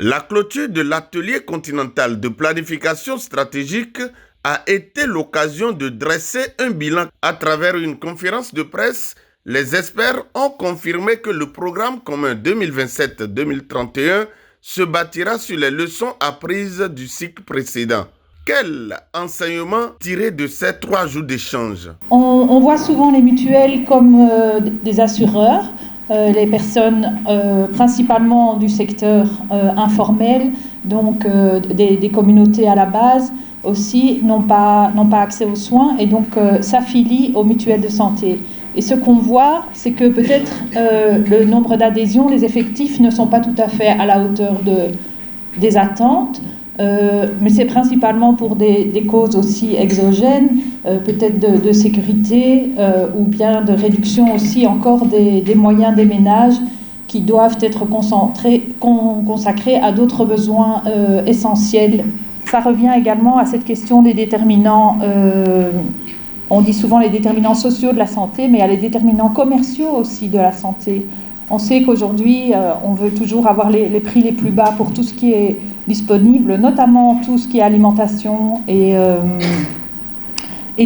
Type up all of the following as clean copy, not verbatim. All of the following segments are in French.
La clôture de l'atelier continental de planification stratégique a été l'occasion de dresser un bilan. À travers une conférence de presse, les experts ont confirmé que le programme commun 2027-2031 se bâtira sur les leçons apprises du cycle précédent. Quel enseignement tirer de ces 3 jours d'échange? On voit souvent les mutuelles comme des assureurs. Les personnes principalement du secteur informel, donc des communautés à la base aussi, n'ont pas accès aux soins et donc s'affilient aux mutuelles de santé. Et ce qu'on voit, c'est que peut-être le nombre d'adhésions, les effectifs ne sont pas tout à fait à la hauteur des attentes, mais c'est principalement pour des causes aussi exogènes, peut-être de sécurité ou bien de réduction aussi encore des moyens des ménages qui doivent être consacrés à d'autres besoins essentiels. Ça revient également à cette question des déterminants, on dit souvent les déterminants sociaux de la santé, mais il y a les déterminants commerciaux aussi de la santé. On sait qu'aujourd'hui, on veut toujours avoir les prix les plus bas pour tout ce qui est disponible, notamment tout ce qui est alimentation et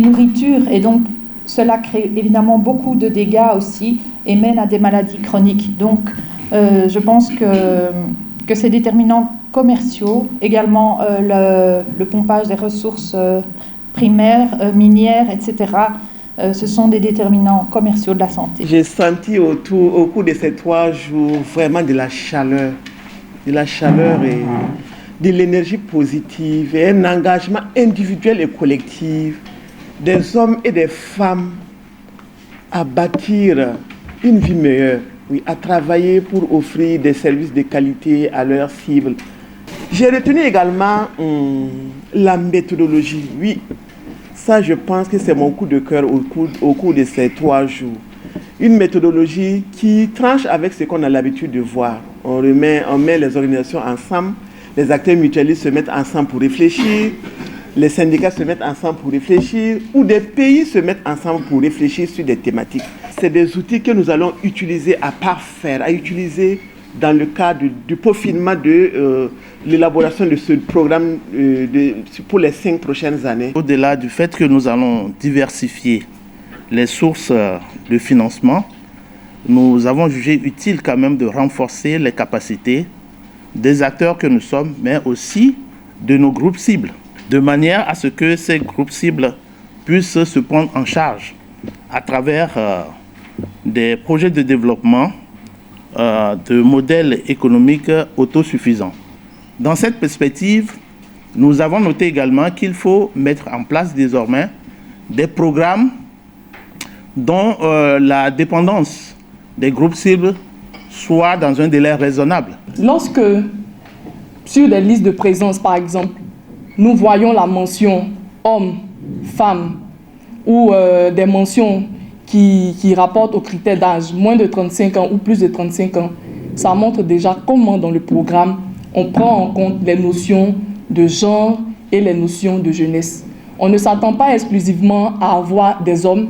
nourriture. Et donc, cela crée évidemment beaucoup de dégâts aussi et mène à des maladies chroniques. Donc, je pense que ces déterminants commerciaux, également le pompage des ressources primaires, minières, etc., ce sont des déterminants commerciaux de la santé. J'ai senti au cours de ces 3 jours vraiment de la chaleur et de l'énergie positive et un engagement individuel et collectif des hommes et des femmes à bâtir une vie meilleure, oui, à travailler pour offrir des services de qualité à leurs cibles. J'ai retenu également la méthodologie, oui. Ça, je pense que c'est mon coup de cœur au cours de ces 3 jours. Une méthodologie qui tranche avec ce qu'on a l'habitude de voir. On met les organisations ensemble, les acteurs mutualistes se mettent ensemble pour réfléchir, les syndicats se mettent ensemble pour réfléchir, ou des pays se mettent ensemble pour réfléchir sur des thématiques. C'est des outils que nous allons utiliser à parfaire, à utiliser dans le cadre du peaufinement de l'élaboration de ce programme pour les 5 prochaines années. Au-delà du fait que nous allons diversifier les sources de financement, nous avons jugé utile quand même de renforcer les capacités des acteurs que nous sommes, mais aussi de nos groupes cibles, de manière à ce que ces groupes cibles puissent se prendre en charge à travers des projets de développement de modèles économiques autosuffisants. Dans cette perspective, nous avons noté également qu'il faut mettre en place désormais des programmes dont la dépendance des groupes cibles soit dans un délai raisonnable. Lorsque, sur des listes de présence par exemple, nous voyons la mention homme, femme ou des mentions qui rapportent aux critères d'âge, moins de 35 ans ou plus de 35 ans, ça montre déjà comment dans le programme on prend en compte les notions de genre et les notions de jeunesse. On ne s'attend pas exclusivement à avoir des hommes,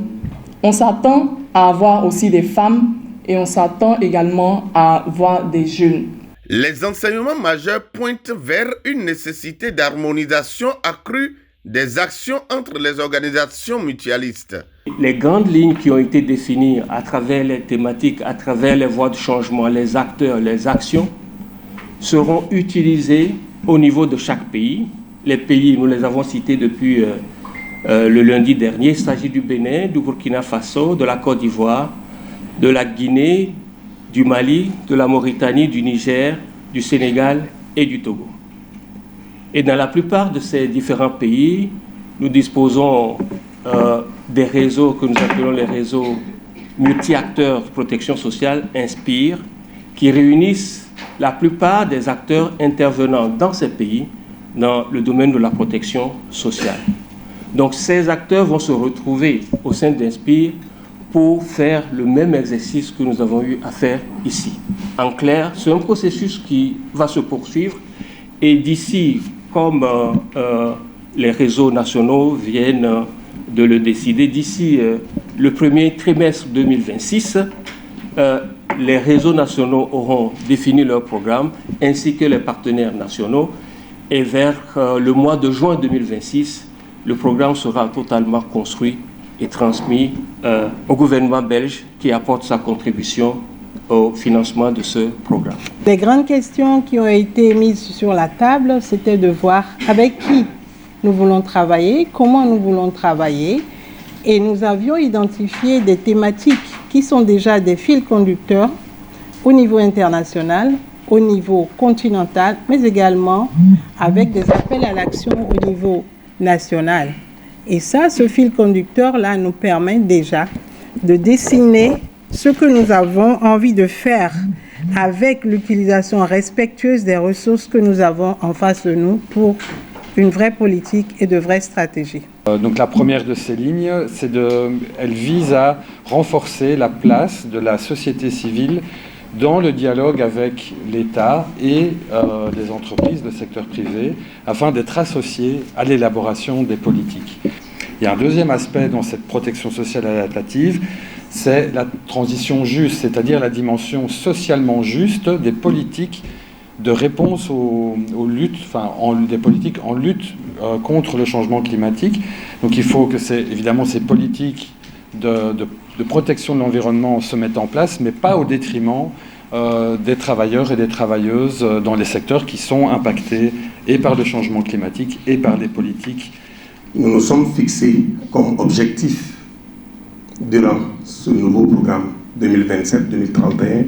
on s'attend à avoir aussi des femmes et on s'attend également à avoir des jeunes. Les enseignements majeurs pointent vers une nécessité d'harmonisation accrue des actions entre les organisations mutualistes. Les grandes lignes qui ont été définies à travers les thématiques, à travers les voies de changement, les acteurs, les actions, seront utilisées au niveau de chaque pays. Les pays, nous les avons cités depuis le lundi dernier. Il s'agit du Bénin, du Burkina Faso, de la Côte d'Ivoire, de la Guinée, du Mali, de la Mauritanie, du Niger, du Sénégal et du Togo. Et dans la plupart de ces différents pays, nous disposons des réseaux que nous appelons les réseaux multi-acteurs de protection sociale, INSPIRE, qui réunissent la plupart des acteurs intervenant dans ces pays dans le domaine de la protection sociale. Donc ces acteurs vont se retrouver au sein d'INSPIRE pour faire le même exercice que nous avons eu à faire ici. En clair, c'est un processus qui va se poursuivre et d'ici, comme les réseaux nationaux viennent de le décider, d'ici le premier trimestre 2026, les réseaux nationaux auront défini leur programme, ainsi que les partenaires nationaux. Et vers le mois de juin 2026, le programme sera totalement construit et transmis au gouvernement belge qui apporte sa contribution au financement de ce programme. Les grandes questions qui ont été mises sur la table, c'était de voir avec qui nous voulons travailler, comment nous voulons travailler. Et nous avions identifié des thématiques qui sont déjà des fils conducteurs au niveau international, au niveau continental, mais également avec des appels à l'action au niveau national. Et ça, ce fil conducteur-là nous permet déjà de dessiner ce que nous avons envie de faire avec l'utilisation respectueuse des ressources que nous avons en face de nous pour une vraie politique et de vraies stratégies. Donc la première de ces lignes, elle vise à renforcer la place de la société civile dans le dialogue avec l'État et des entreprises, le secteur privé, afin d'être associés à l'élaboration des politiques. Il y a un deuxième aspect dans cette protection sociale adaptative, c'est la transition juste, c'est-à-dire la dimension socialement juste des politiques de réponse aux luttes, des politiques en lutte contre le changement climatique. Donc il faut que évidemment ces politiques de protection de l'environnement se mettent en place, mais pas au détriment des travailleurs et des travailleuses dans les secteurs qui sont impactés et par le changement climatique et par les politiques. Nous nous sommes fixés comme objectif durant ce nouveau programme 2027-2031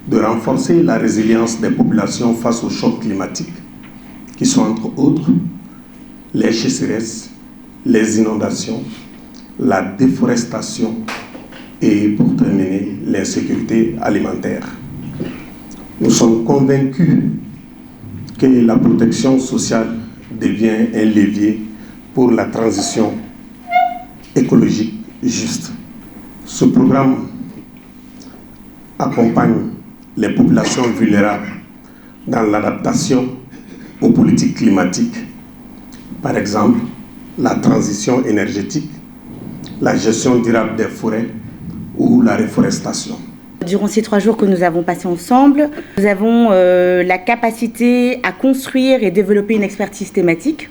de renforcer la résilience des populations face aux chocs climatiques, qui sont entre autres les sécheresses, les inondations, la déforestation et, pour terminer, l'insécurité alimentaire. Nous sommes convaincus que la protection sociale devient un levier pour la transition écologique juste. Ce programme accompagne les populations vulnérables dans l'adaptation aux politiques climatiques, par exemple la transition énergétique, la gestion durable des forêts ou la reforestation. Durant ces 3 jours que nous avons passés ensemble, nous avons la capacité à construire et développer une expertise thématique,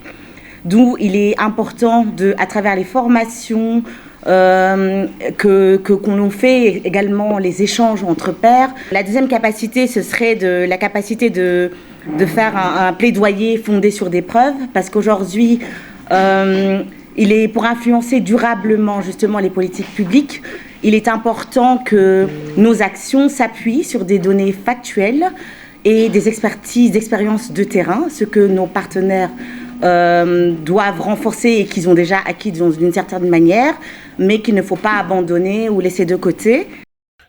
d'où il est important, à travers les formations, qu'on fait également les échanges entre pairs. La deuxième capacité, ce serait la capacité de faire un plaidoyer fondé sur des preuves, parce qu'aujourd'hui, il est pour influencer durablement justement les politiques publiques. Il est important que nos actions s'appuient sur des données factuelles et des expertises, d'expériences de terrain, ce que nos partenaires doivent renforcer et qu'ils ont déjà acquis d'une certaine manière, mais qu'il ne faut pas abandonner ou laisser de côté.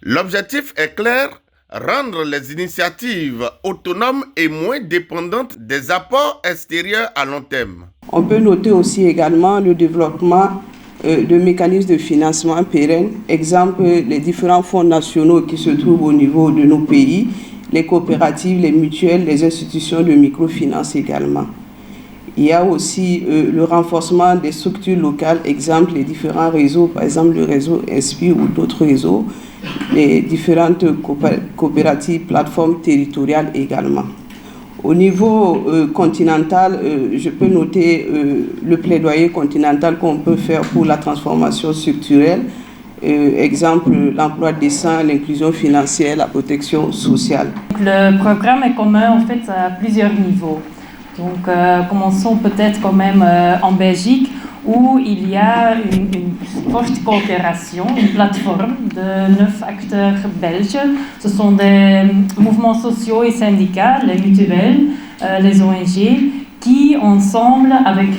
L'objectif est clair, rendre les initiatives autonomes et moins dépendantes des apports extérieurs à long terme. On peut noter aussi également le développement de mécanismes de financement pérennes, exemple les différents fonds nationaux qui se trouvent au niveau de nos pays, les coopératives, les mutuelles, les institutions de microfinance également. Il y a aussi le renforcement des structures locales, exemple les différents réseaux, par exemple le réseau ESPI ou d'autres réseaux, les différentes coopératives, plateformes territoriales également. Au niveau continental, je peux noter le plaidoyer continental qu'on peut faire pour la transformation structurelle, exemple l'emploi décent, l'inclusion financière, la protection sociale. Le programme est commun en fait à plusieurs niveaux. Donc, commençons peut-être quand même en Belgique, où il y a une forte coopération, une plateforme de 9 acteurs belges. Ce sont des mouvements sociaux et syndicats, les mutuelles, les ONG, qui ensemble, avec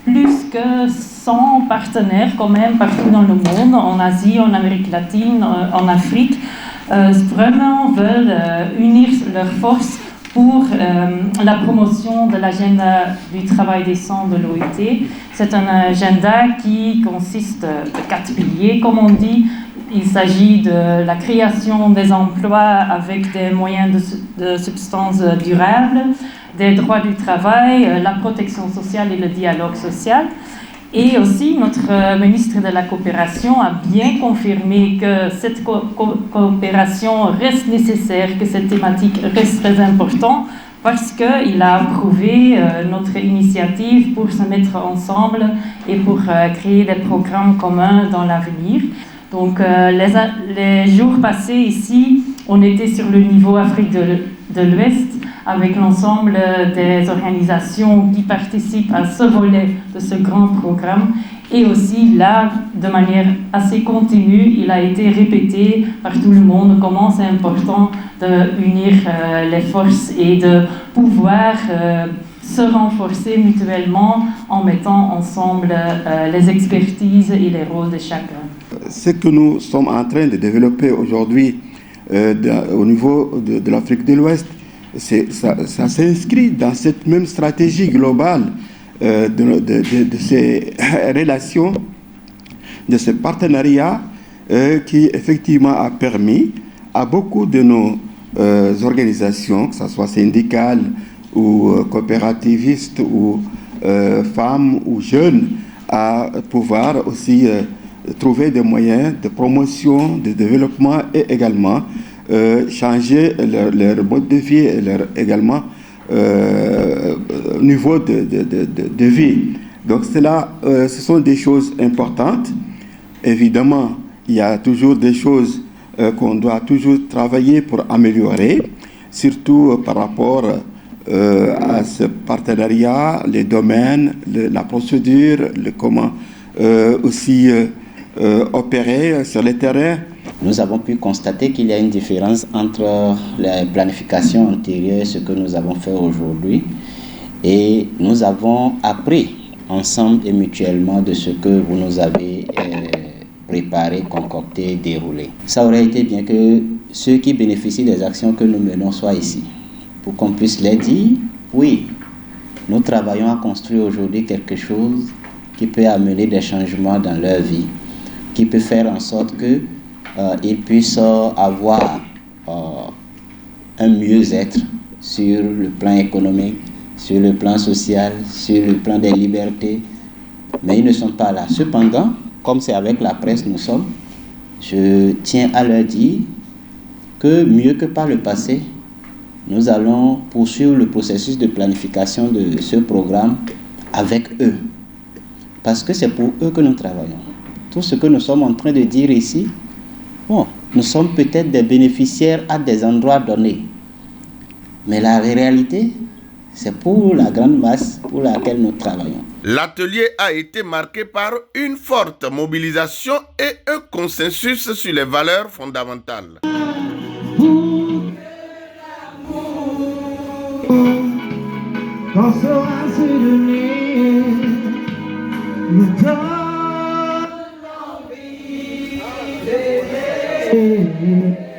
plus que 100 partenaires quand même partout dans le monde, en Asie, en Amérique latine, en Afrique, vraiment veulent unir leurs forces pour la promotion de l'agenda du travail décent de l'OIT. C'est un agenda qui consiste de 4 piliers, comme on dit. Il s'agit de la création des emplois avec des moyens de substance durables, des droits du travail, la protection sociale et le dialogue social. Et aussi, notre ministre de la Coopération a bien confirmé que cette coopération reste nécessaire, que cette thématique reste très importante, parce qu'il a approuvé notre initiative pour se mettre ensemble et pour créer des programmes communs dans l'avenir. Donc, les jours passés ici, on était sur le niveau Afrique de l'Ouest, avec l'ensemble des organisations qui participent à ce volet de ce grand programme. Et aussi, là, de manière assez continue, il a été répété par tout le monde comment c'est important d'unir les forces et de pouvoir se renforcer mutuellement en mettant ensemble les expertises et les rôles de chacun. Ce que nous sommes en train de développer aujourd'hui au niveau de l'Afrique de l'Ouest, ça s'inscrit dans cette même stratégie globale de ces relations, de ce partenariat qui effectivement a permis à beaucoup de nos organisations, que ce soit syndicales ou coopérativistes ou femmes ou jeunes, à pouvoir aussi trouver des moyens de promotion, de développement et également changer leur mode de vie et leur également niveau de vie. Donc ce sont des choses importantes. Évidemment, il y a toujours des choses qu'on doit toujours travailler pour améliorer, surtout par rapport à ce partenariat, les domaines, la procédure, comment aussi opérer sur le terrain. Nous avons pu constater qu'il y a une différence entre la planification antérieure et ce que nous avons fait aujourd'hui. Et nous avons appris ensemble et mutuellement de ce que vous nous avez préparé, concocté, déroulé. Ça aurait été bien que ceux qui bénéficient des actions que nous menons soient ici, pour qu'on puisse leur dire, oui, nous travaillons à construire aujourd'hui quelque chose qui peut amener des changements dans leur vie, qui peut faire en sorte qu'ils puissent avoir un mieux-être sur le plan économique, sur le plan social, sur le plan des libertés. Mais ils ne sont pas là. Cependant, comme c'est avec la presse nous sommes, je tiens à leur dire que mieux que par le passé, nous allons poursuivre le processus de planification de ce programme avec eux. Parce que c'est pour eux que nous travaillons. Tout ce que nous sommes en train de dire ici, bon, nous sommes peut-être des bénéficiaires à des endroits donnés. Mais la réalité, c'est pour la grande masse pour laquelle nous travaillons. L'atelier a été marqué par une forte mobilisation et un consensus sur les valeurs fondamentales. Yeah.